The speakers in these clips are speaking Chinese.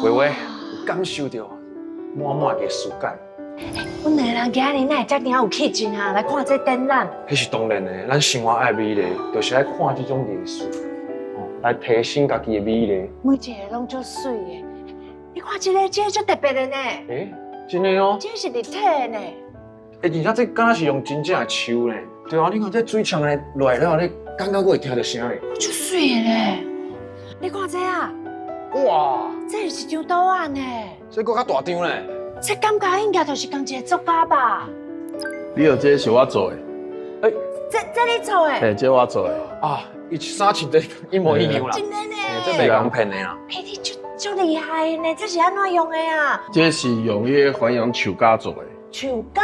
微微有感受到满满的艺术感。阮两个人今日哪会遮尔有气质啊？来看这展览。迄是当然的，咱生活爱美丽，就是爱看这种艺术，来提升家己的美丽。每一个拢足水的，你看这个足特别的呢。真的哦。这是立体的呢。而且这敢若是用真正的树呢。对啊，你看这水枪的落了，你感觉会听到声的。足水的咧。你看这啊。哇！这是一张图案呢。这搁较大张呢。这感觉应该就是同一个作家吧？你有这是我做的，这你做的？这我做的。啊，伊衫穿得一模一样啦。真的呢。这袂讲骗的啦。你足厉害的呢，这是安怎用的啊？这是用迄个环阳树胶做的。树胶？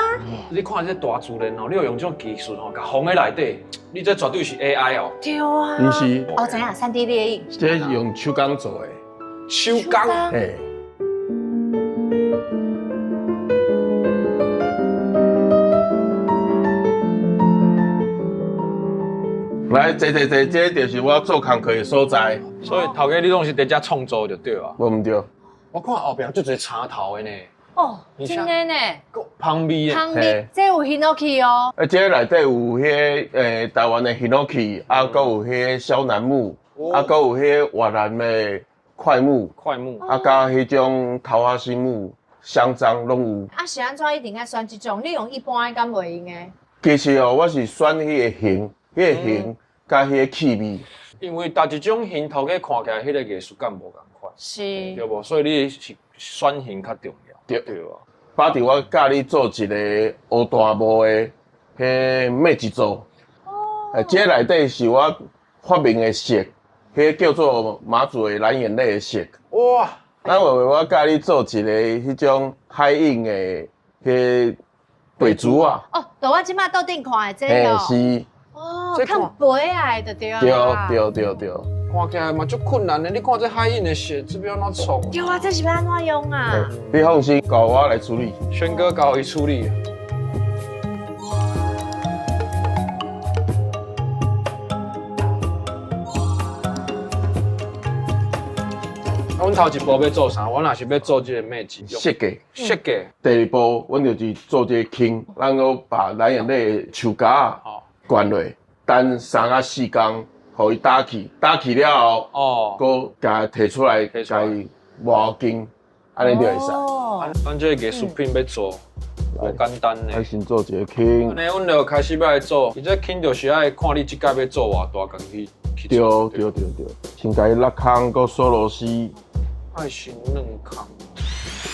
你看这大自然哦，你要用这种技术哦，甲放在内底，你这绝对是 AI 哦。对啊。不是。哦，怎样？3D 列印。这是用手工做的。手工。来，这就是我做工课的所在。所以头家你拢是在遮创作就对啊。我唔对。我看后边就一个插头的呢。哦，真的呢。香味的。香味，这有 Hinoki 哦。这内底有迄台湾的 Hinoki， 啊，搁有迄小楠木，啊，搁有迄越南的快木，啊，加迄种桃花心木、香樟拢有。啊，是安怎一定要选这种？你用一般的敢袂用的？其实哦，我是选迄个形。迄个形加迄个气味，因为大一种形头家看起来，迄个艺术感无共款，是，对无？所以你是选形较重要，对啊。巴蒂，我教你做一个乌大木的迄麦子做，这内底是我发明的色，迄叫做马祖的蓝眼泪的色。哇！咱我教你做一个迄种海印的迄贝珠啊。哦，就我即摆桌顶看的这个。是。哦，看杯啊，就对啊。对。看起来嘛足困难的，你看这海印的色，这要安怎创？对啊，这是要安怎用啊？你放心，交我来处理。轩哥交伊处理。阮头一步要做啥？我若是要做这个妹子设计。第二步，阮就是做这个轻，咱个把蓝眼泪的树胶灌落，等3到4天，互伊打起，打起了后，搁甲摕出来，甲伊磨筋，安尼就会使。咱这个艺术品要做，无简单呢。先做一个轻。安尼，阮就开始要来做，伊这轻就是爱看你即届要做偌大工去做。对，先甲伊落空，搁锁螺丝。爱先软空。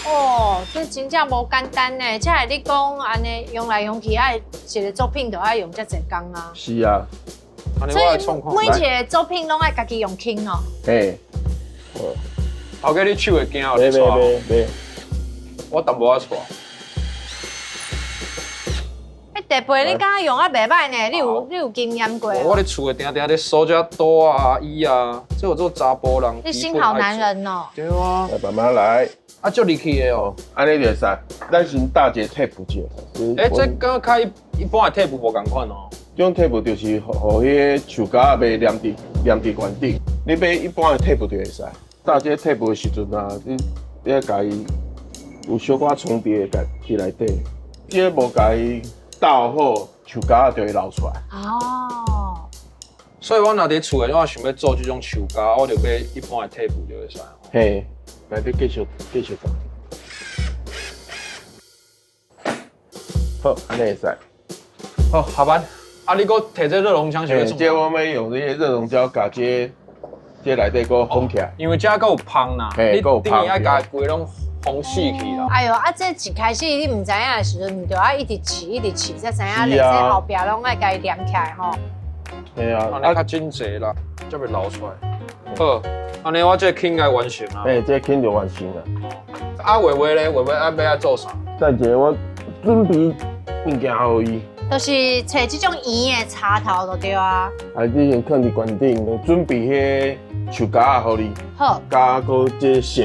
哦，这真正无简单呢。这系你讲安尼用来用去，爱一个作品就爱用遮侪工啊。是啊。所以每一个作品拢爱家己用轻哦。嘿。后家你手会惊哦？袂。我淡薄仔错。地杯你敢用啊袂歹呢？你有经验过？我咧厝诶，定咧收遮刀啊、椅啊，这有做查甫人。你心好男人哦。对啊。来慢慢来。啊，足力气的哦。安尼就会使，咱先搭一个 tape 者。这跟较一般的 tape 无共款哦。这种 tape 就是互迄个树胶袂黏伫原顶。你买一般的 tape 就会使。搭这个 tape 的时阵啊，你要甲伊有小可重叠的伫内底，这无甲伊倒好，树胶就会流出来。哦。所以我若伫厝诶，我想要做这种树胶，我就买一般的 tape 就会使。嘿，来你继续打。好，安尼会使。好，下班。啊，你搁摕这热熔枪是要做？这我们用这些热熔胶甲这内底搁封起来。因为这搁有芳啦，你等于爱甲规拢封死去啦。哎呦，啊，这一开始你唔知影的时阵，你就要一直试，才知影咧，这后壁拢爱甲伊连起来吼。系啊，安尼较真济啦，才袂流出来。好，安尼我这轻该完成啦。这轻就完成了。啊，微微咧，微微要爱做啥？再一个我准备物件互伊。就是找这种圆的插头就对啊。你先放伫悬顶，准备迄树胶互你。好。加个这色。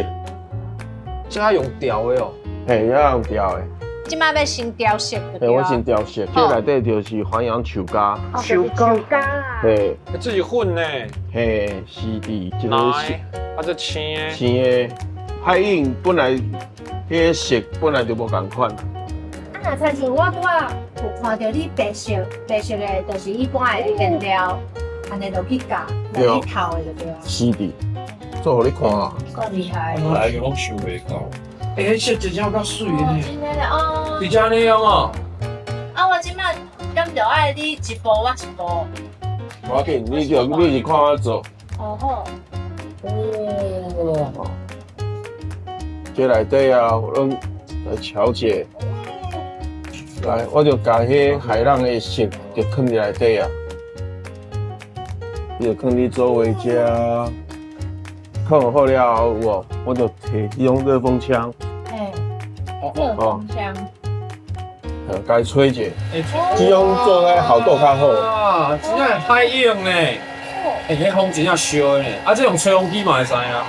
这要用调的哦。嘿，要用调的。即摆要先调色就对啊。我先调色，这内底就是环阳树胶。树胶啊。嘿。自己混呢。嘿，是的，这个是。啊，这青的。青的，海印本来迄个色本来就无共款。啊，参像我拄仔有看到你白色的，就是一般的颜料，安尼就去教，就去透的就对了。是的，做互你看啊。够厉害。我来个拢想袂到。迄色真正较水呢，真的哦。比较那样哦。啊，我即摆咁就爱你一步我一步。无要紧，你是看我做。哦好。哦。这内底啊，我拢来调节。来，我就把迄海浪的色就放伫内底啊，你就放伫周围遮。放好了后，我就摕迄种热风枪，嘿，热风枪。该吹者，这种做个效果较好。啊，真正海用呢。迄风真正烧的呢。啊，这用吹风机嘛会使啊。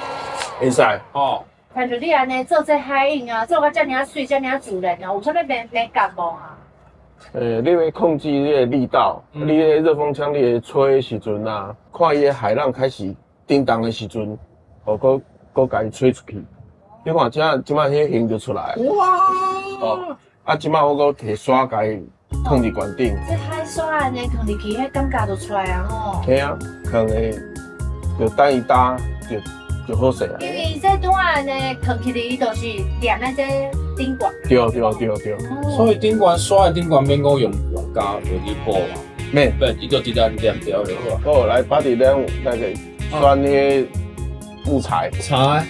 会使。哦。看住你安尼做这海印啊，做到遮尔水，遮尔自然啊，有啥物美感无啊？你要控制你的力道，你的热风枪你吹的时阵啊，看伊的海浪开始叮当的时阵，搁甲伊吹出去。你看即摆迄形就出来。哇！哦，啊，即摆我搁摕刷甲伊放伫管顶。这海刷安尼放入去，迄感觉就出来啊吼。嘿啊，放的就等伊打就好势啊。因为这拄安尼放起哩，就是连在这顶管。对。所以顶管刷的顶管免讲用胶就去补嘛，免，伊就直接连掉就好啊。好，来把伫咱那个选迄木材。柴，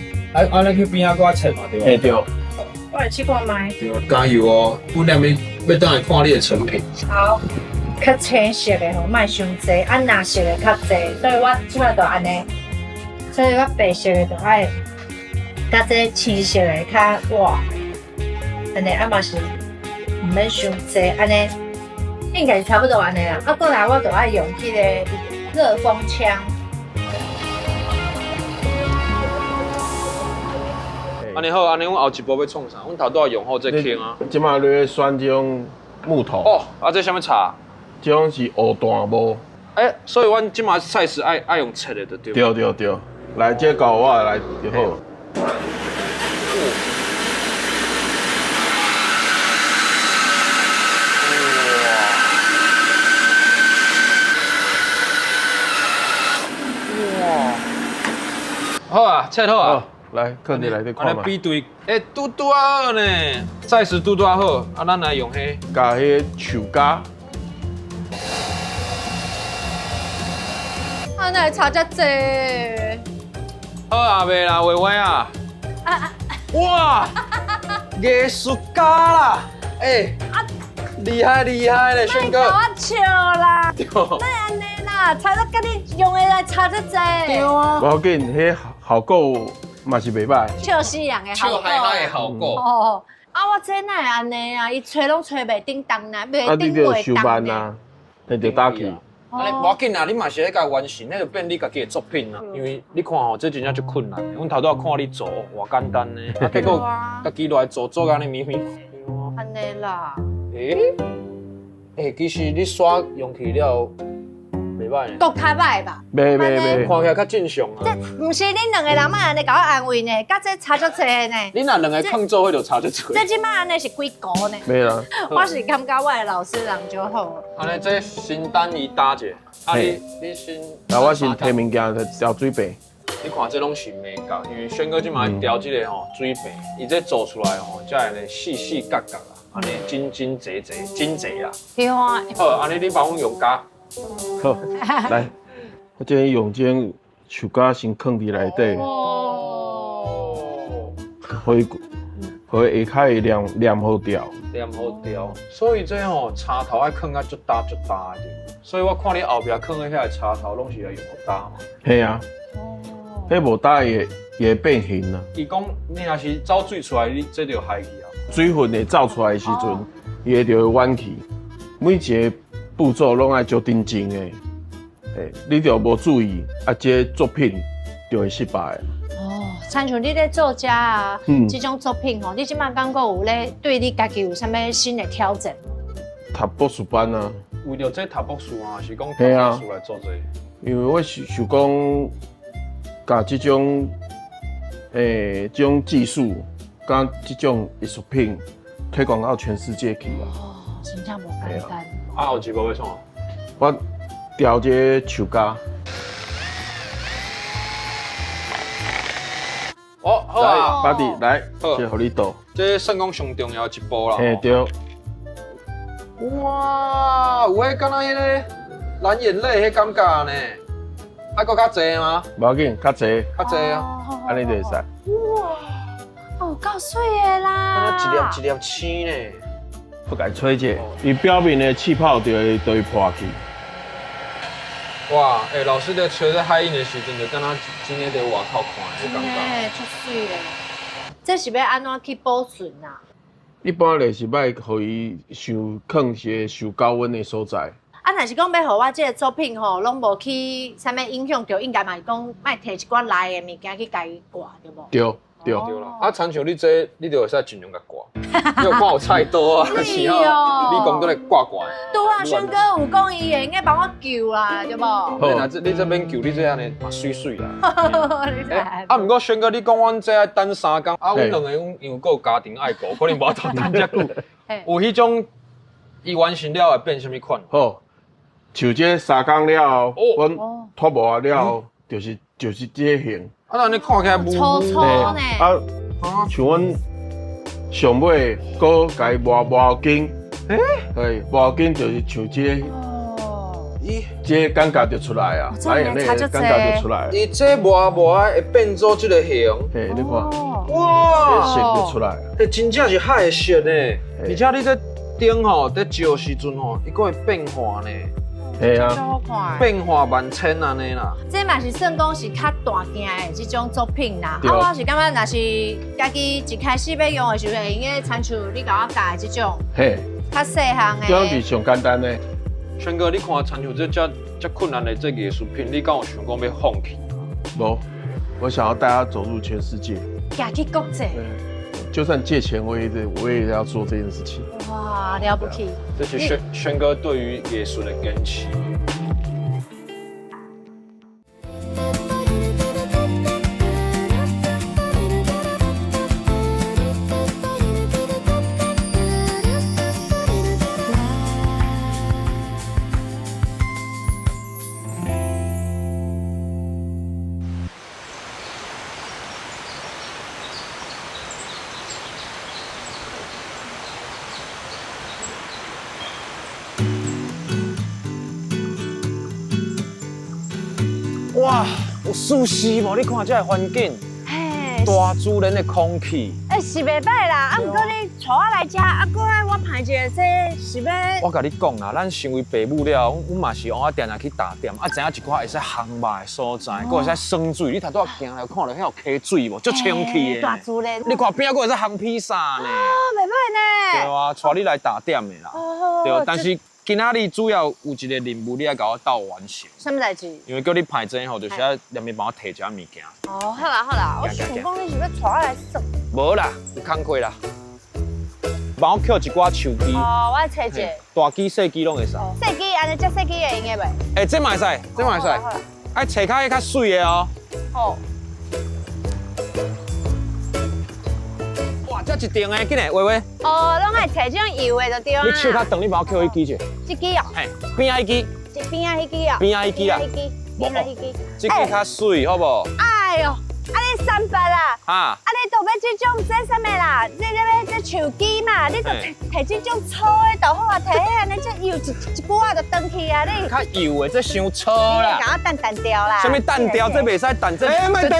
安尼去边仔搁切嘛对吧？嘿对。我来试看卖。对，加油哦！本来要等来看你的成品。好，较青色的吼，莫伤济，暗蓝色的较济，所以我即摆就安尼。所以我白色的就爱，甲这青色的较哇，安尼啊嘛是唔免伤济，安尼应该是差不多安尼啦。啊，过来我就爱用迄个热风枪。安尼好，安尼阮后一步要创啥？阮头拄仔用好这坑啊。即摆你要选这种木头。哦，啊这啥物茶？这种是黑檀木。所以阮即马菜市爱用切的，对不对？对，来，这搞我来就好。好啊，切好啊。来，放伫内底看嘛。安尼比对，拄啊好呢，菜市拄啊好，啊咱来用迄，加迄树膠。啊，那差遮济。好啊，袂啦，微微啊。哇，艺术家啦，厉害咧，轩哥。我笑啦，对。那安尼啦，差得跟你用的来差遮济。对啊。无要紧，迄效果嘛是袂歹。笑死人的效果。的效果。哦，啊，我这哪会安尼啊？伊吹拢吹袂叮当呢，袂你叮袂就收慢当啊，你就打去。安尼无要紧啊，你嘛是咧甲完成，那就变你家己的作品啊。因为你看吼，这真正就困难。阮头拄仔看你做，偌简单呢，啊结果家己落来做安尼咪咪。安尼啦。其实你刷用起了，袂歹呢。够较歹吧？袂，看起来较正常啊。这毋是恁两个人嘛安尼甲我安慰呢，甲这差足济呢。你若两个抗做伙就差足多。这即摆安尼是几高呢？袂啦。我是感觉我的老师人就好。安尼这先等伊打者，你先。那我先摕物件就调水白。你看这拢是美感，因为轩哥即马调这个吼水白，伊这做出来吼，才会细细角角啊，安尼真济啦。对啊。好，安尼你帮我用胶。好，来，我这用这树胶先放伫内底，互伊下骹会黏好掉。黏好调，所以这吼插头爱放啊足大的。所以我看你后壁放的遐插头拢是要用好大嘛。嘿啊。迄无大也会变形啊。伊讲你若是走水出来，你这就害去啊。水分会走出来的时阵，伊就会弯去。每一个步骤拢爱足认真的，你就无注意，这作品就会失败。亲像你咧作家啊，这种作品吼，你即摆感觉有咧对你家己有啥物新的挑战？读博士班啊。为着这读博士啊，是讲读博士来做这。因为我想讲，甲这种这种技术，甲这种艺术品推广到全世界去啊。哦，真正无简单。啊，后一步要创？我调这个树架，哦，好来，啊，巴蒂来，好先互你倒。这算讲上重要的一步啦。嘿，对，哇，有迄敢若迄个蓝眼泪迄感觉呢？还佫较济吗？无要紧，较济，较济啊！哦安尼就会使。哦，够水的啦！一粒一粒青呢。不该吹者，伊表面的气泡就会破去。哇，老师在吹在海印的时阵，就敢若真诶在外口看的真感觉。的出水的。这是要安怎去保存啊？一般就是歹，互伊放些受高温的所在。啊，若是讲要互我这个作品吼，拢无去啥物影响到，应该嘛是讲莫摕一寡内的物件去家己挂，对无？对对，哦对啦，啊，亲像你这，你就会使尽量甲挂，因为看有菜多啊，是是哦你讲都来挂挂的。对啊，轩哥有讲伊会应该帮我救啦，对无？你若你这边救你这安尼嘛水水啦。你知啊，毋过轩哥，你讲阮这爱等3工，啊，阮两个因为有家庭爱顾，可能无法度等遮久。嘿有迄种伊完成了会变什么款？好，像这3工了后，哦阮脱模了后，就是这个型。啊，那你看起来粗粗呢？啊，像阮上尾搁家磨筋，对，磨筋就是像这哦，伊这个感觉就出来啊，哦这样眼泪差就的感觉就出来了。伊这磨会变做这个形，嘿，你看，哦，这哇色就出来了。欸，真正是海的色呢，而且你这顶吼在照时阵吼，伊佫会变化呢，嘿啊，好看。变化万千安尼啦。这嘛是算讲是较大件的这种作品啦。对啊，我是感觉，若是家己一开始要用的时候，会用个参像你甲我教的这种嘿，较细项的。这样是上简单的。轩哥，你看亲像这困难的这艺术品，你敢有想讲要放弃？不，我想要带他走入全世界。行去国际，就算借钱，我也要做这件事情。哇，了不起！这是轩哥对于艺术的坚持。哇，有舒适无？你看这个环境，嘿，大自然的空气。是袂歹啦。啊，不过你带我来吃，啊，搁爱我排一个，这是要我甲你讲啦，咱成为爸母了，阮嘛是往定定去打点，啊，知影一寡会使烘肉的所在，佫会使生水。你头拄仔行来看到遐有溪水无？足清气的。大自然。你看边仔佫会使烘披萨呢。哦，袂歹呢。对啊，带你来打点的啦。哦对，但是今仔日主要有一个任务，你要甲我斗完成。什么代志？因为叫你排阵吼，就是要连面帮我摕一寡物件。哦，好啦好啦，我想讲你是要带我来耍。无啦，有工课啦。帮我捡一寡手机，哦，我来找一个。大机小机拢会使。细机安尼只细机会用的袂？这嘛会使，这嘛会使。好啦爱找较较水的哦。好。哇，这一定的，紧来，喂喂，哦，拢爱找这种油的就对啊。你手较长，你帮我捡迄机去。这支哦，嘿，边仔迄支，这边啊迄支啊。边仔迄支啦，迄支，边啊迄支。这支较水，好无？哎呦，啊你三八啦。哈，啊，你都要这种这什么啦？你要这手机嘛？你就摕这种粗的就好啊，摕迄安尼这油一股啊就登去啊！你较油的，这伤粗你啦。甲我淡掉啦。什么单调？这袂使单，这慢等，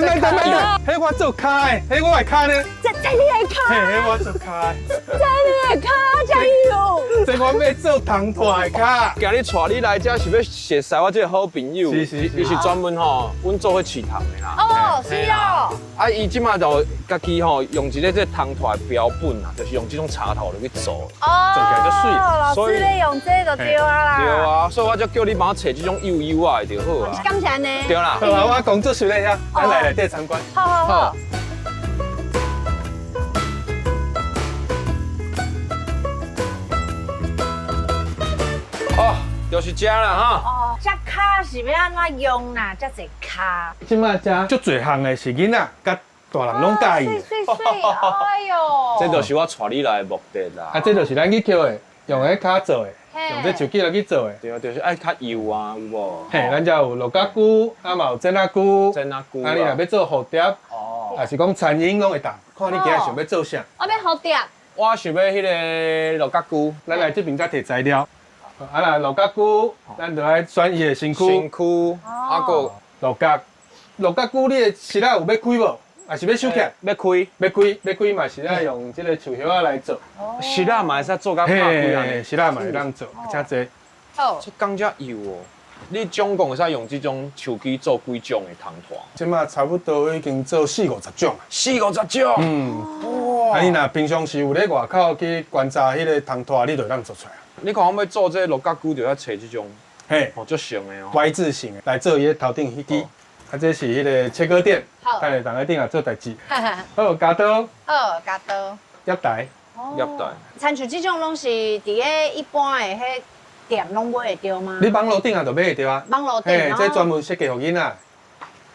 迄我做开，迄我会开呢，这你来卡，迄我做开，这你来卡，加油！这我要做糖团的卡。今日带你来这是要谢谢我这个好朋友，是伊是专门吼，阮做去饲糖的啦。哦，是哦。啊，伊即马就家己吼用一个这糖团的标本啊，就是用这种插头去做。哦，做起来就水老所以师咧用这就对啊啦。对啊，所以我就叫你帮我找这种幼幼啊的就好啊。感谢呢。对啦，好啊，我工作室咧遐，咱来内底参观。好好好。哦，就是这啦哈。哦，这卡是要安怎用啦？这一卡。即摆遮足侪项的是囡仔甲大人拢介意的。碎，哎呦，这就是我带你来的目的啦。啊，这就是咱去捡的，用迄卡做的，用这手机来去做的。对啊，就是爱较油啊，有无？嘿，咱遮有鹿角菇，啊嘛有真仔菇，真啊菇啊，你若要做蝴蝶，哦，还是讲餐饮拢会当，看你今日想要做啥。我要蝴蝶，我想要迄个鹿角菇，咱来这边再摕材料。啊啦，鹿角菇，咱就爱选伊的身躯。身躯，啊个鹿角菇，你的丝仔有要开无？还是要收起来？要开，要开嘛是要用这个树叶仔来做。是啦嘛会使做甲拍开啊。嘿，丝仔嘛会当做，真济。好，这工遮油哦。你总共会使用这种手机做几种的汤团？即马差不多已经做40-50种。 40-50种。嗯，啊，你若平常时有咧外口去观察迄个汤拖，你就会当做出来。你看我要做这鹿角菇，就要找这种嘿哦，足成的哦。 ，Y 字形的来做伊头顶迄支。啊，这是迄个切割店，好等下当个顶下做代志。哈哈，好，加刀、好，加刀。叶台，叶台。参像这种拢是伫个一般的迄店拢买会到吗？你网络顶下就买会到啊。网络店哦，这专门设计给囡仔。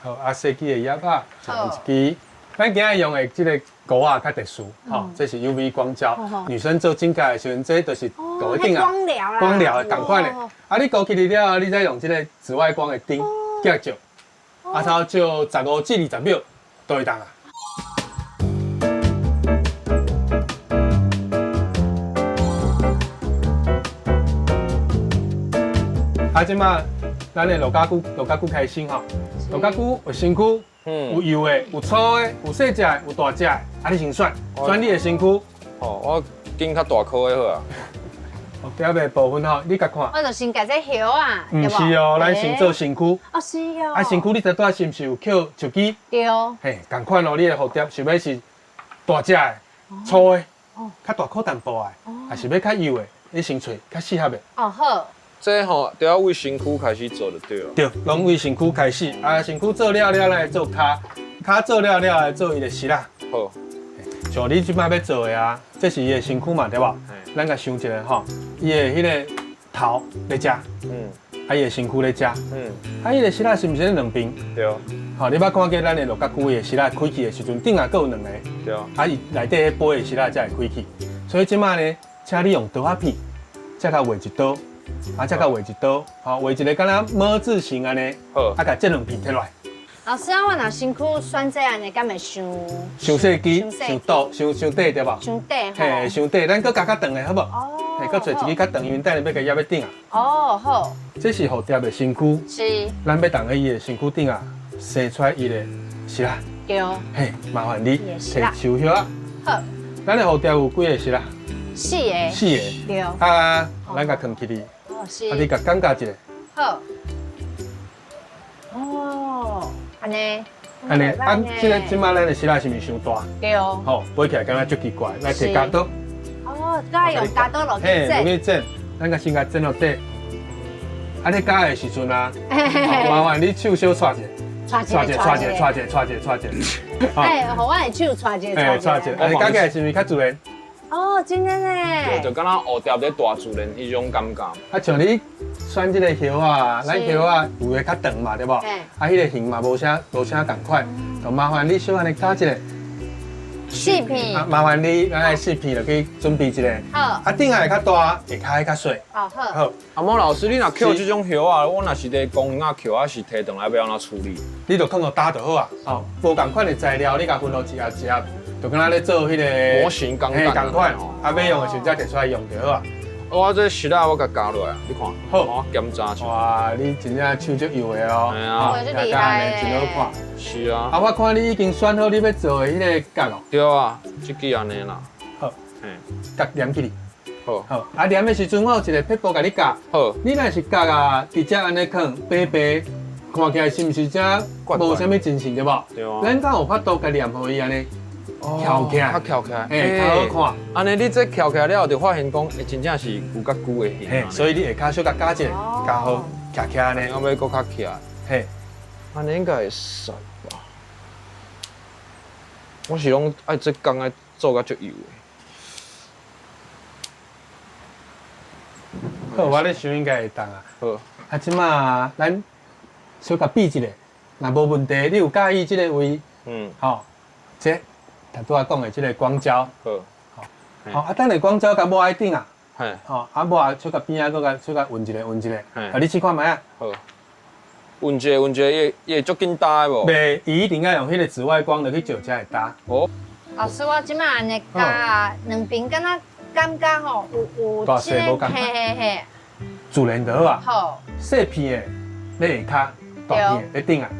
好，啊，设计的叶仔，就一支。咱今日用的这个膏啊较特殊，吼，这是 UV 光胶。女生做指甲的时阵，这就是膏的顶啊，光疗啦，光疗的同款的。啊，你膏起嚟了，你再用这个紫外光的灯夹照，啊，差不多15至20秒都会当啊。啊，即马咱的鹿角菇开心吼，鹿角菇有身躯，有油的，有粗的，有细只的，有大只的，啊，你先选你的身躯。哦，我拣较大颗的好啊。后壁的部分吼，你甲看。我就先夹这叶啊，唔是哦，咱先做身躯。哦，是哦。啊，身躯你知道是毋是有扣手机？对。嘿，共款哦，你的蝴蝶想要是大只的、粗的，较大颗淡薄的，还是要较幼的，你先找较适合的。哦，好。这吼就要为身躯开始做就对了。对，拢为身躯开始，啊，身躯做了了来做骹做了了来做伊的丝啦。好。像你即摆要做的啊，这是伊的身躯嘛，对无？咱甲想一下吼，伊的迄个头咧食，啊，伊的身躯咧食，啊，伊的丝啦是毋是咧两边？对。好，你捌看过咱的鹿角菇的丝啦开起的时阵，顶下佫有两个，对。啊，伊内底迄杯的丝啦才会开起。所以即摆呢，请你用刀仔片，再甲画一刀，啊，再甲画一刀，好，画一个敢若么字形安尼，好，啊，甲这两片摕落来。老师，我若身躯选这安尼，敢会伤细机、伤倒、伤底对无？伤底吼。嘿，伤底，咱佫加较长的好无？哦。嘿，佫做一个较长，因为等下要甲压要顶啊。哦，好。这是蝴蝶的身躯，是。咱要当喺伊的身躯顶啊，生出来伊的丝啦。对。嘿，麻烦你摕手叶啊。好。咱的蝴蝶有几个丝啦？4个。4个。对。啊，咱甲放起哩。哦，是。啊，你甲感觉一下。好。哦。安尼，啊，即摆咱的丝啦是毋是伤大？对哦。吼，飞起来感觉足奇怪，来摕夹刀。哦，再用夹刀落去嘿，整。落去整，咱甲先甲整落底。啊，你夹的时阵啊，麻烦你手小搓者，搓者。哎，互我的手搓者。哎，搓者，啊，你夹起来是毋是较自然？哦，真的呢。就敢若蝴蝶咧大自然迄种感觉。啊，像你选这个叶啊，咱叶啊有的较长嘛，对无？啊，迄个形嘛无啥共款，就麻烦你小安尼夹一个。4片。啊，麻烦你咱来4片就去准备一个。好。啊，顶下会较大，下骹会较细。哦，好。好。阿毛老师，你若捡这种叶啊，我若是咧公园啊捡啊，是摕回来要安怎处理？你就放落打就好啊。哦，无共款的材料，你甲分落一盒，就敢若咧做迄个模型钢弹。共款，啊，要用的时候才摕出来用就好啊。我这丝啦，我甲加落来，你看，好，我检查一下。哇，你真正手足油的哦。系啊，我厉害真好看。是啊。啊，我看你已经选好你要做的迄个角哦。对啊，这支安尼啦。好，嘿，角黏起哩。好。好，啊黏的时阵，我有一个撇步甲你教。好。你若是角啊，直接安尼放白白，看起来是毋是只无啥物真实对无？对啊。咱敢有法度甲黏互伊安尼。翘起来，较翘起来，嘿，较好看。安尼你这翘起来了，就发现讲，真正是有甲久的形。嘿，所以你下骹小甲加一个，加好徛起安尼。我要搁较起来。嘿，安尼应该会使吧？我是拢爱这工爱做甲足油的。好，我咧想应该会当啊。好，啊，即马咱小甲比一下，若无问题，你有介意即个位？好。这，头拄仔讲的这个光胶，好，好啊，等下光胶甲抹爱顶啊，嘿，吼，啊抹啊，小甲边仔佫甲运一个，嘿啊，你试看卖啊。好。运一个，伊会足紧搭的无？袂，伊一定要用迄个紫外光就去照才会搭。哦，老师，我即摆安尼加啊，两边敢若感觉吼有大即个，小无同嘿，自然就好啊。好，细片的咧下骹，大片的咧顶啊。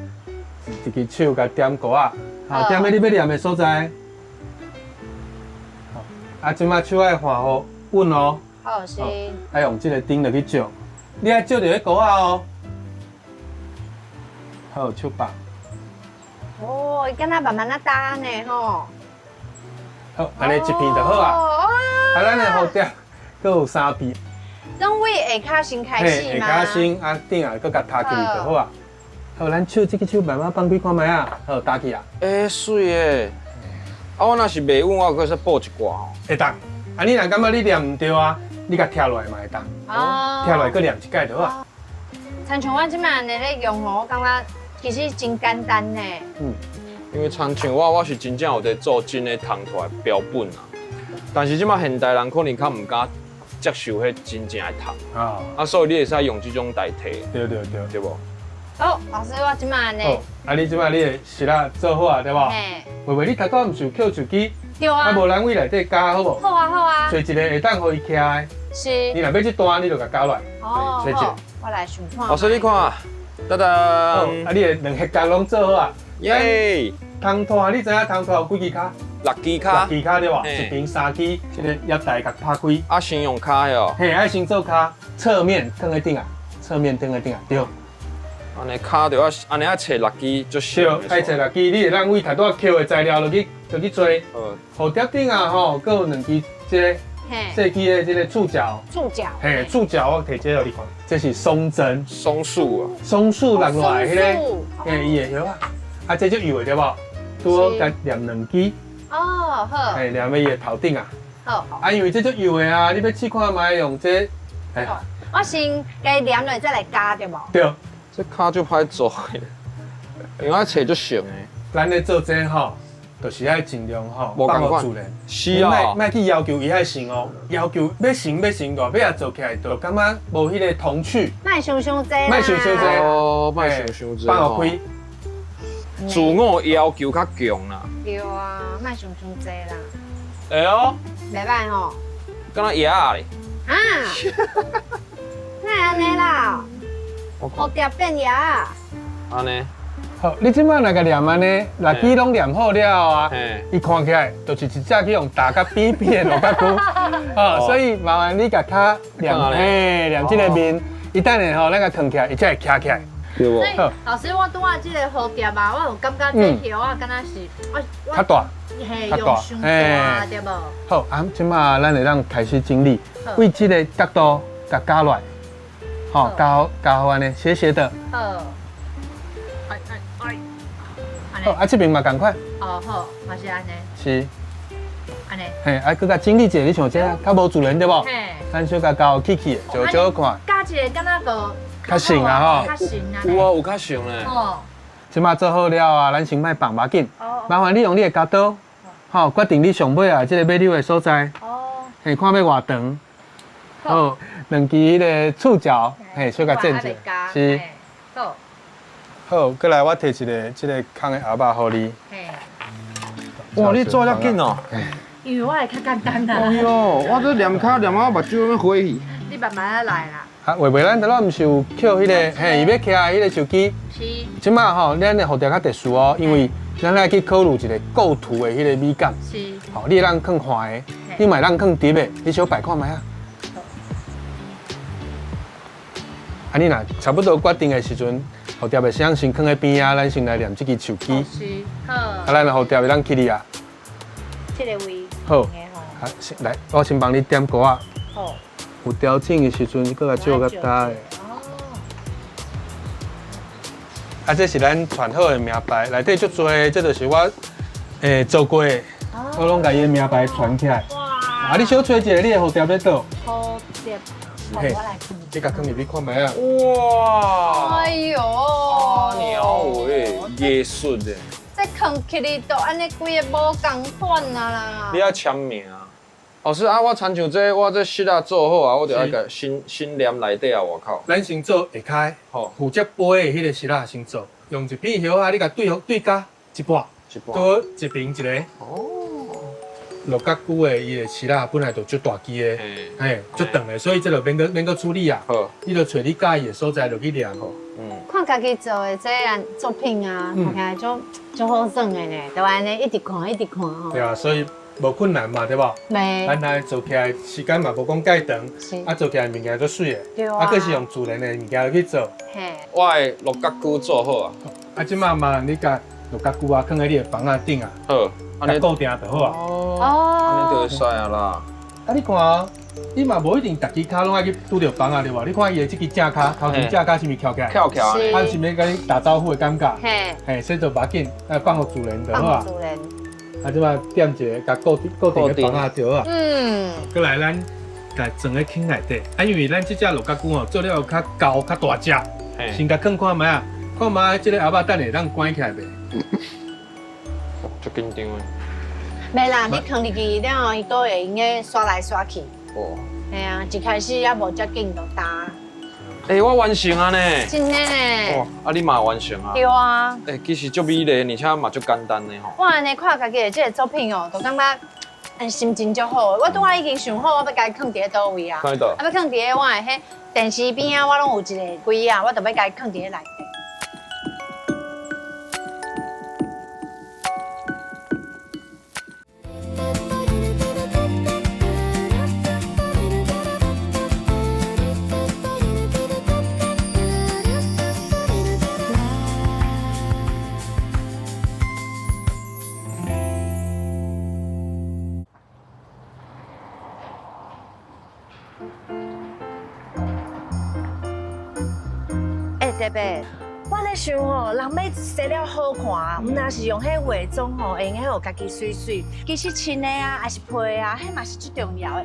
一支手甲点鼓啊，好点喺你要念的所在。好，啊，即摆手爱换好稳哦，好是，爱用即个钉落去照，你爱照着迄鼓啊哦。好，手把。哦，伊敢若慢慢啊打呢吼。好，安尼一片就好啊。啊，咱的蝴蝶佫有3片。拢为下骹先开始嘛。下骹先啊，顶啊，佫甲搭起就好啊。好，咱手这个手慢慢放开看卖啊，好搭起啊。水诶！啊，我若是袂稳，我佫使补一挂吼。会当。啊，你若感觉你念唔对啊，你甲跳落来嘛会当。哦。跳落来佫念一摆就好啊。亲像我即摆安尼咧用吼，我感觉其实真简单呢。因为亲像我是真正有在做真诶弹出来标本啊，但是即摆现代人可能较唔敢接受迄真正诶弹啊，啊，所以你会使用即种代替，对，对无？哦，老师，我即摆安尼。好，啊，你即摆你的是啦做好啊，对无？嘿。喂喂，你头拄毋是有捡手机？对啊。啊，无咱位内底加好无？好啊，好啊。找一个会当互伊徛的。是。你若要这单，你就甲加落来。哦。找一个。我来想看。老师你看，好，噔噔，啊，你的两盒角拢做好啊。耶！汤拖，你知影汤拖有几支卡6支？6卡，支卡对无？嘿一边3支，这个叶带甲拍开。啊，先用卡哟。嘿，爱先做卡，侧面放在顶啊，侧面放在顶啊，对。安尼卡就要安尼啊，找6支就对，行。爱找6支，你会当为头拄仔捡的材料落去做。好，蝴蝶顶啊吼，佮有2支这个细支的这个触角。触角。嘿，触角我摕这个你看，这是松针。松树啊。松树落来迄个，松树嘿，伊的叶啊，啊，这就有的对无？拄好甲念2支，哦，好。嘿，念在伊的头顶啊。好。啊，因为这就有的啊，你要试看卖用这，哎，我先该念落再来加对无？对。这卡就歹做的，因为我找就行诶。咱咧做这吼，就是爱尽量吼无放共款互自然。是啊。莫去要求伊爱成哦，要求要成大尾啊做起来就感觉无迄个童趣。莫想济啦。莫想济。哦，莫想济。放互开。自我要求较强啦。对啊，莫想济啦。哎呦，袂歹吼。敢若鸭啊咧。啊。哪安尼啦？蝴蝶变鸭。安尼。好，你即摆若个念安尼，6支拢念好了啊，伊看起来就是一只去用打甲边边的萝卜菇，哦，所以麻烦你甲它念，嘿，念即个面，一旦然后咱个扛起来，伊才会徛起来。对无？老师，我拄仔即个蝴蝶啊，我有感觉这条啊，敢若是较大，嘿，用伤大对无？好，啊，即摆咱会当开始整理，为即个角度甲加落来，好，加好安尼，斜斜的。好。好，啊，这边嘛共款。哦，好，嘛是安尼。是。安尼。嘿，啊，佮甲整理一下，你像这较无自然对无？嘿。咱小甲搞起起的，就少看。加一个敢若个较顺啊吼。较顺啊。有啊，有较顺咧。哦。即马做好了啊，咱先莫放马紧。哦。麻烦你用你的角度，好，决定你上尾啊，即个要溜的所在。哦。嘿，看要偌长。好。2支迄个触角，嘿，小甲剪者。是。好。好，过来我摕一个即个空的鸭肉互你。嘿。哇，你做遮紧哦。因为我会较简单啦。哎呦，我这念卡念啊，目睭要花去。你慢慢来啦。啊，话袂咱头仔毋是有捡迄个，嘿，伊要徛迄个手机。是。即马吼，咱的蝴蝶较特殊哦，因为咱来去考虑一个构图的迄个美感。是。好，你让更滑的，你买让更直的，你小摆看卖啊。啊，你若差不多决定的时阵。蝴蝶的声先放在边啊，咱先来念这支手机。是，好。啊，咱蝴蝶会当起哩啊。这个位。好。啊，来，我先帮你点歌啊。好。有调整的时阵，搁甲照较大的。哦。啊，这是咱传好的名牌，内底足多，这就是我做过的，我拢甲伊的名牌传起来。哇！啊，你小找一个，你的蝴蝶在倒？蝴蝶。嘿，你甲放入去看卖啊！哇！哎呦，鸟诶，艺术的。这扛起哩，都安尼规个无共款啊啦。你要签名啊。老师啊，我亲像这我这色啊做好啊，我就要甲新黏内底啊，外口。咱先做下开，好，负责杯的迄个色仔先做，用一片叶啊，你甲对加一半，多一边一个。哦。落甲久的伊的色仔本来就足大支的，嘿，足长的，所以这就免个处理啊。好，你就找你介意的所在落去量吼。看家己做的这样作品啊，看起来就好耍的呢，就安尼一直看一直看吼。对啊，所以无困难嘛，对无？袂。咱来做起来时间嘛无讲介长，啊做起来物件足水的，对啊。啊，佫是用自然的物件去做。嘿。我的六角菇做好啊。啊，即马嘛，你甲六角菇啊，放喺你的房仔顶啊，好，安尼固定就好啊。哦。安尼就会使啊啦。啊，你看哦，你嘛无一定逐支骹拢爱去拄着房啊，对无？你看伊的即支正骹，头前正骹是毋是翘起来？翘起来。啊，是毋是甲你打招呼的感觉？嘿。嘿，所以就把紧，放互自然就好啊。放互自然。啊，即马点一个，甲固定的房啊就好啊。过来咱甲装喺坑内底，啊，因为咱即只鹿角菇哦，做了较高较大只，先甲放看卖啊，看卖即个后摆等下当关起来袂？足紧张的。袂啦，你放入去了后，伊都会用个刷来刷去。哦。系啊，一开始也无遮紧就打。我完成啊呢。真的呢。哇，啊你嘛完成啊？对啊。其实足美丽，而且嘛足简单的吼。我安尼看家己的这个作品哦，就感觉心情足好。我拄仔已经想好，我要甲伊放伫倒位啊。放喺倒。啊，要放伫我的迄电视边啊，我拢有一个柜啊，我就要甲伊放伫内底。特别，我咧想吼，人要洗了好看，毋若是用迄化妆吼，会用迄互家己水水。其实穿的啊，还是配的啊，迄嘛是最重要的。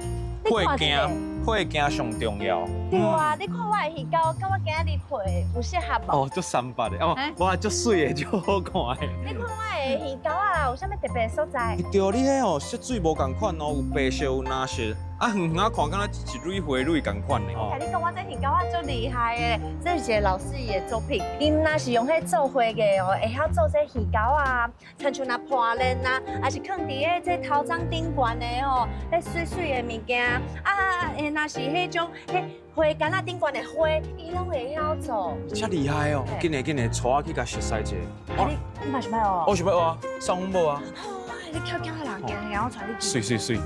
配件上重要。对啊，你看我的鱼膏，甲我今日配有适合无？哦，足三八的哦，哇，足水的，足好看的。你看我的鱼膏啊，有啥物特别所在？对，你迄哦色水无共款哦，有白色有蓝色，啊远远看敢若一蕊花蕊共款的。哦，你讲我这鱼膏啊，足厉害的，这是一个老师伊的作品。伊若是用迄做花的哦，会晓做这鱼膏啊，亲像那破链啊，还是放伫个这头章顶悬的吼，迄水水的物件啊，若是迄种迄花干啊顶悬的花，伊拢会晓做。遮厉害哦！紧来，带我去甲熟悉者。你嘛想要哦？我想要啊，送阮无啊？好啊，你翘翘啦，行，我带你去。水。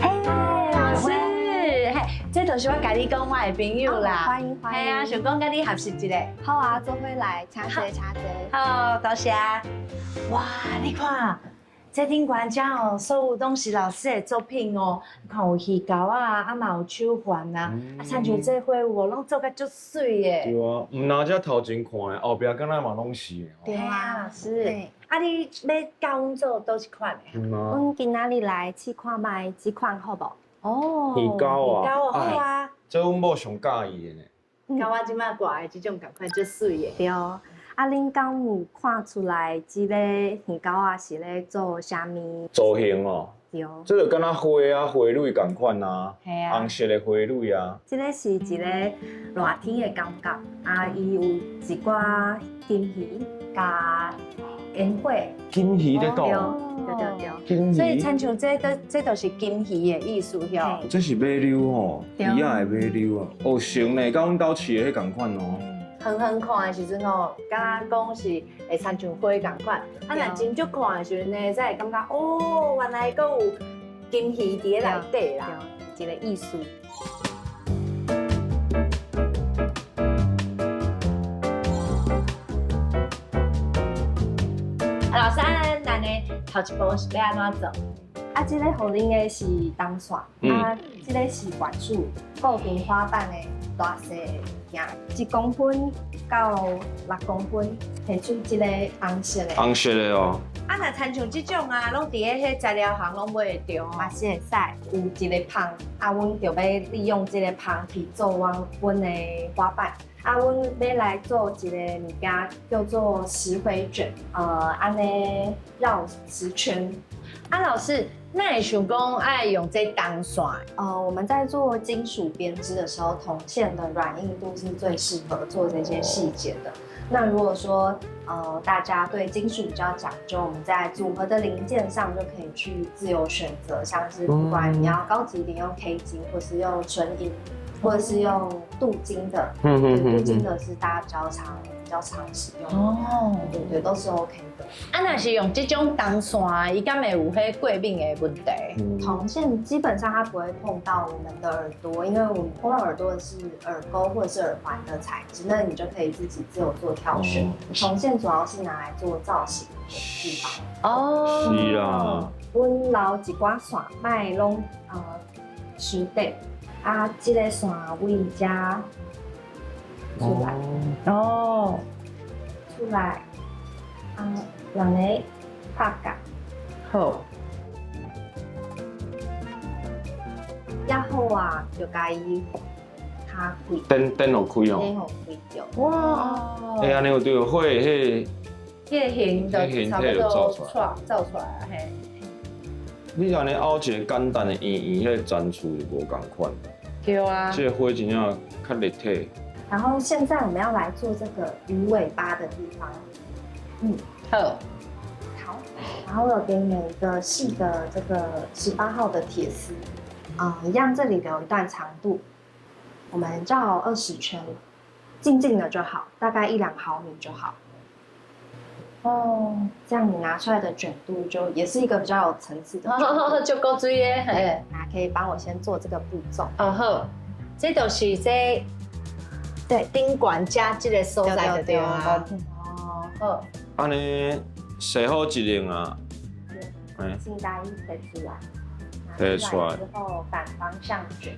老师，这就是我甲你讲我的朋友啦。欢迎。系啊，想讲甲你合适一个。好啊，做伙来，茶茶。好，多谢。哇，你看，这顶悬遮哦，所有拢是老师的作品哦。你看有鱼膏啊，啊嘛有手环啊，亲像这花有哦，拢做甲足水的。对啊，毋那只头前看的，后壁敢若嘛拢是的。对啊，老师。啊，你要教阮做倒一款的？阮今仔日来试看卖几款好无？哦，鱼膏啊，鱼膏好啊。这阮某上介意的呢。甲我即摆挂的这种共款足水的。对。啊，恁敢有看出来即个鱼膏啊是咧做啥物？造型哦。对。这就敢若花啊，花蕊共款啊，红色的花蕊啊。即个是一个热天的感觉，啊，伊有一寡金鱼加烟火。金鱼在倒。对。金鱼。所以亲像这都是金鱼的意思哟。这是马溜吼，鱼仔的马溜啊。哦，成呢，甲阮兜饲的迄共款哦。远远看的时阵吼，敢若讲是会亲像花共款。啊，若真足看的时阵呢，才会感觉哦，原来阁有金鱼伫咧内底啦，一个艺术。老师，咱呢头一步是要安怎做？啊，这个互恁的是当线，啊，这个是管束固定花瓣的大细件，1公分到6公分，摕出一个红色的。红色的哦。啊，若亲像即种啊，拢伫迄材料行拢买会着嘛是会使有一个棚，啊，阮就要利用这个棚去做阮的花瓣。啊，阮要来做一个物件叫做石灰卷，安尼绕10圈。啊，老师，那会想讲爱用这当线？我们在做金属编织的时候，铜线的软硬度是最适合做这些细节的。那如果说大家对金属比较讲究，我们在组合的零件上就可以去自由选择，像是不管你要高级一点用 K 金，或是用纯银，或者是用镀金的，镀金的是大家比较常使用哦，对，都是 OK 的。啊，若是用这种当线，伊敢会有迄过敏的问题？铜线基本上它不会碰到我们的耳朵，因为我们碰到耳朵的是耳钩或者是耳环的材质，那你就可以自己自由做挑选。铜线主要是拿来做造型的地方。哦，是啊。阮留一寡线，卖拢实地。啊，这个线位遮出来，哦，出来，两个拍角，好，然后啊，就甲伊卡开，灯有开哦。灯互开掉。哇，哎，安尼有对有火迄迄个形就差不多造出来啊，嘿。你安尼凹一个简单的圆圆，迄个粘处就无共款。对啊。这个火真正较立体。然后现在我们要来做这个鱼尾巴的地方，好。好，然后我有给你们一个细的这个18号的铁丝，一样这里留一段长度，我们绕20圈，静静的就好，大概1-2毫米就好。哦，这样你拿出来的卷度就也是一个比较有层次的卷度，就够水耶，嘿。那可以帮我先做这个步骤。好，这就是这对顶管加这个所在就对啊。哦，好。安尼洗好一零啊，先把衣推出来，推出来之后反方向卷。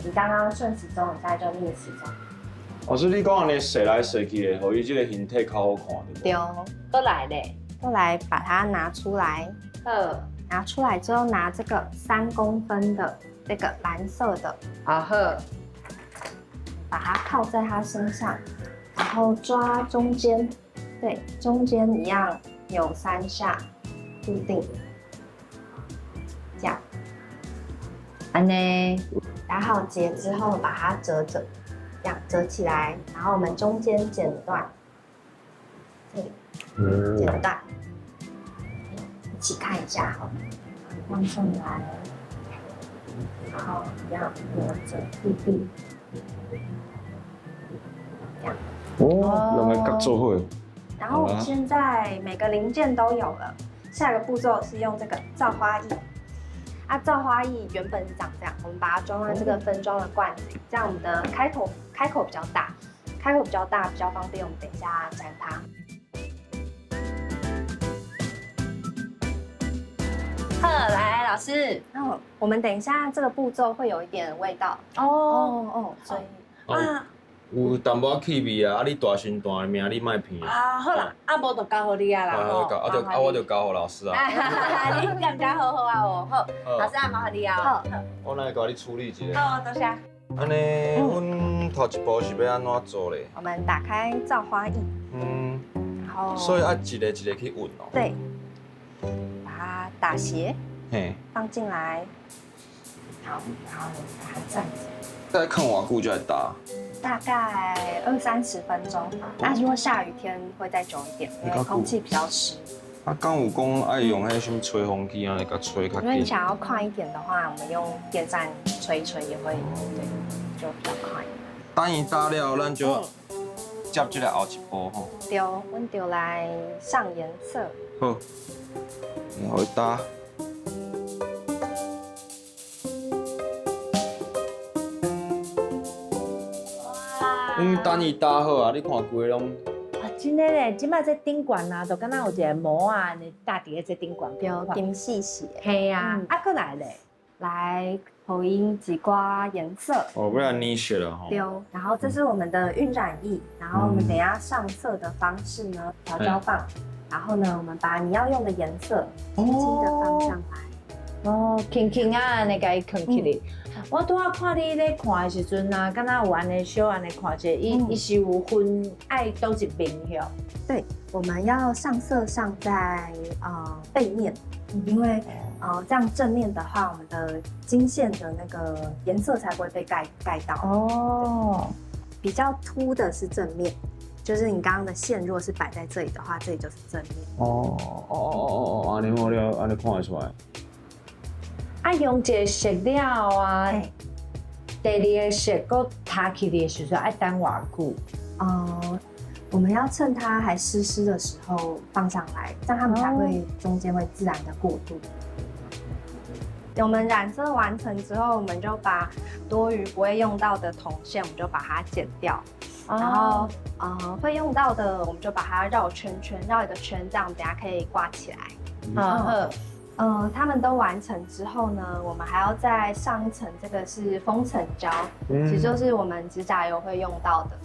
你刚刚顺时钟，你现在就逆时钟。老师，你讲安尼洗来洗去的，互伊这个形体较好看，对不？对，过来嘞，过来把它拿出来。拿出来之后，拿这个3公分的这个蓝色的，好，把它靠在它身上，然后抓中间，对，中间一样扭3下，固定，这样。安尼打好结之后，把它折，这样折起来，然后我们中间剪断，这里剪断，一起看一下哈，放上来，然后一样留着闭闭，这样。两个角做好。然后我们现在每个零件都有了，下一个步骤是用这个造花液。造花液原本是长这样，我们把它装在这个分装的罐子里，这样我们的开口比较大，比较方便我们等一下粘它。来，老师。我们等一下这个步骤会有一点味道所以有淡薄气味啊！你大声大名，你莫骗啊！好啦，无就交互你啊啦。我就交互老师啊。你感觉好好啊哦，好，老师麻烦你啊。好，我来甲你处理一下。好，多谢。安尼，阮头一步是要安怎做咧？我们打开造花液，然后所以要一个一个去运哦。对，把它打斜，放进来，好，然后把它站直。大概看偌久就来打？大概20-30分钟。那如果下雨天会再久一点，因为空气比较湿。敢有讲爱用迄什么吹风机啊，来甲吹较紧？如果你想要快一点的话，我们用电扇吹一吹也会，对，就比较快。等伊打了，咱就接这个后一步吼。对，阮就来上颜色。好，然后打。等伊打好啊，你看规个拢。真诶咧，即摆这顶管啊，就敢若有一个膜啊，你搭伫咧这顶管。对，金细细。嘿啊，过来咧，来投影几刮颜色。哦，不然你写了哈。对，然后这是我们的晕染液，然后我们等一下上色的方式呢，调焦棒，然后呢，我们把你要用的颜色轻轻的放上来。哦，轻轻啊，安尼甲伊放起哩。我拄仔看你咧看的时阵啊，敢若有安尼小安尼看者，伊是有分爱倒一面哟。对，我们要上色上在背面，因为这样正面的话，我们的金线的那个颜色才不会被盖到。哦，比较凸的是正面，就是你刚刚的线如果是摆在这里的话，这里就是正面。安尼好了，安尼看得出来。啊，用一个色料啊，第二个色搁塌起的时阵，爱等偌久？我们要趁它还湿湿的时候放上来，这样它们才会中间会自然的过渡。我们染色完成之后，我们就把多余不会用到的铜线，我们就把它剪掉。然后会用到的，我们就把它绕圈圈，绕一个圈，这样等下可以挂起来。它们都完成之后呢，我们还要再上一层，这个是封层胶，其实就是我们指甲油会用到的。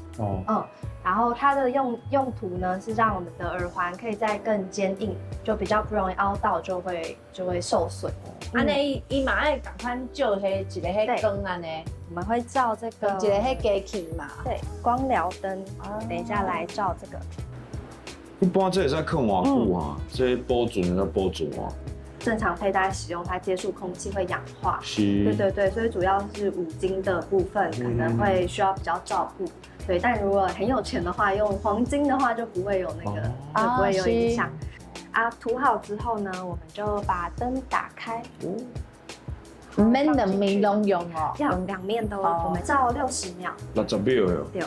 然后它的用途呢是让我们的耳环可以再更坚硬，就比较不容易凹到，就会受损。安尼伊嘛爱赶快照迄一个迄光安尼，我们会照这个一个迄机器嘛。对，光疗灯，等一下来照这个。一般这会使放偌久啊？这保存要保存啊？正常佩戴使用，它接触空气会氧化。是。对，所以主要是五金的部分可能会需要比较照顾。对，但如果很有钱的话，用黄金的话就不会有那个，就不会有影响。涂好之后呢，我们就把灯打开。唔免两面拢用哦，要两面都，我们照60秒。60秒哟。对。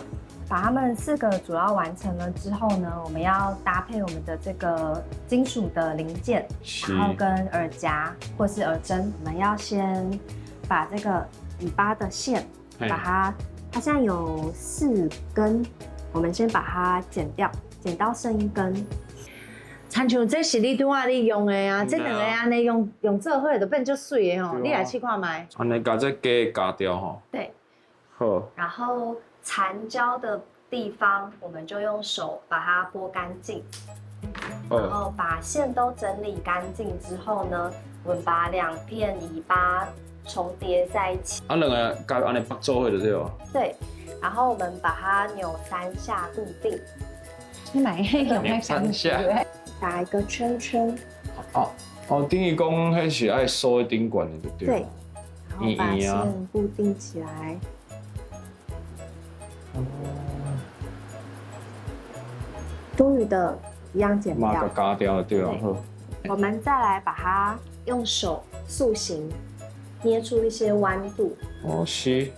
把它们4个主要完成了之后呢，我们要搭配我们的这个金属的零件，然后跟耳夹或是耳针，我们要先把这个尾巴的线，把它现在有4根，我们先把它剪掉，剪到剩1根。亲像这是你拄仔你用的啊，这两个安尼用做伙就变足水的吼，你来试看卖。安尼把这假夹掉吼。对。好。然后残胶的地方，我们就用手把它拨干净。然后把线都整理干净之后呢，我们把2片尾巴重叠在一起。两个甲安尼绑做伙就对了。对，然后我们把它扭3下固定。你买迄个扭3下，打一个圈圈。等于讲迄是爱锁在顶管的，对不对？对。然后把线固定起来。多余的一样剪掉，把它夹掉对了。我们再来把它用手塑形，捏出一些弯度。是。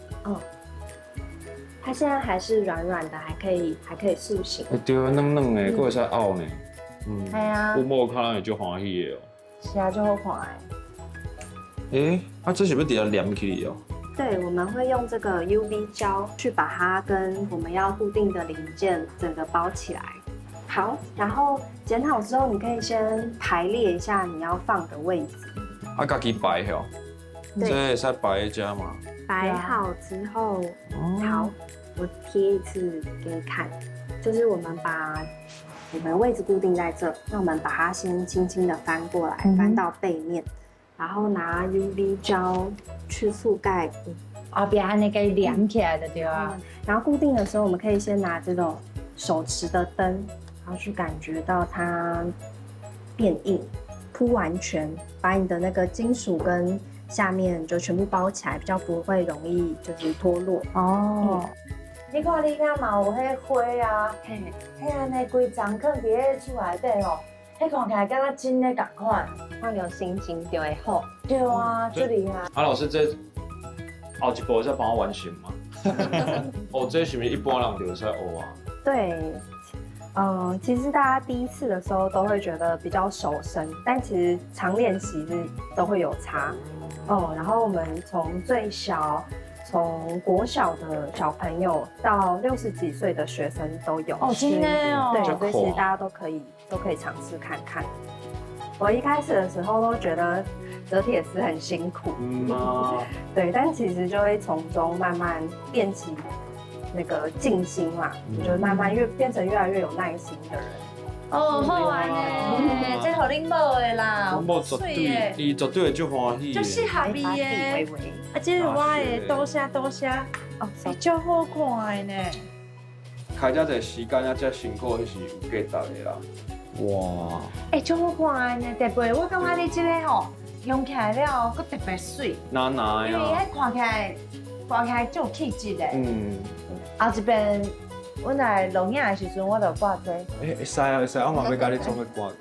它现在还是软软的，还可以塑形。对，嫩嫩的，佫会使凹呢。系啊。有某看会足欢喜的哦。是啊，就好看的。这是要直接粘起来哦。对，我们会用这个 UV 胶去把它跟我们要固定的零件整个包起来。好，然后剪好之后，你可以先排列一下你要放的位置。家己摆吼。这会使摆在家吗？摆好之后，好，我贴一次给你看，就是我们把我们的位置固定在这，那我们把它先轻轻的翻过来，翻到背面。然后拿 UV 胶去覆盖后边安尼给连起来的对啊。然后固定的时候，我们可以先拿这种手持的灯，然后去感觉到它变硬，铺完全，把你的那个金属跟下面就全部包起来，比较不会容易就是脱落。你看你敢嘛有迄花啊，迄安尼规张放伫迄厝内底吼。迄看起来敢若真的同款，放有心情就会好。对啊，最厉害。老师，这后一步再帮我完成吗？这是不是一般人就会使学啊？对，其实大家第一次的时候都会觉得比较手生，但其实常练习都会有差。然后我们从最小，从国小的小朋友到60几岁的学生都有。真的哦。对，所以其实大家都可以尝试看看。我一开始的时候都觉得折铁丝很辛苦，对，但其实就会从中慢慢练起那个静心嘛，就慢慢变成越来越有耐心的人。哦，好安尼，这互恁买的啦，阮某绝对，伊绝对会足欢喜就适的。合伊的。啊，这是我的，多谢多谢。哦，足好看的呢。开遮侪时间啊，遮辛苦，迄是有价值的啦。哇！足好看的呢，特别我感觉你这个吼用起来了，佫特别水，哪哪因为呀？迄看起来足有气质的。嗯，后一边，阮来录影的时阵，我就挂这。会使啊，会使，我嘛要甲你做伙挂。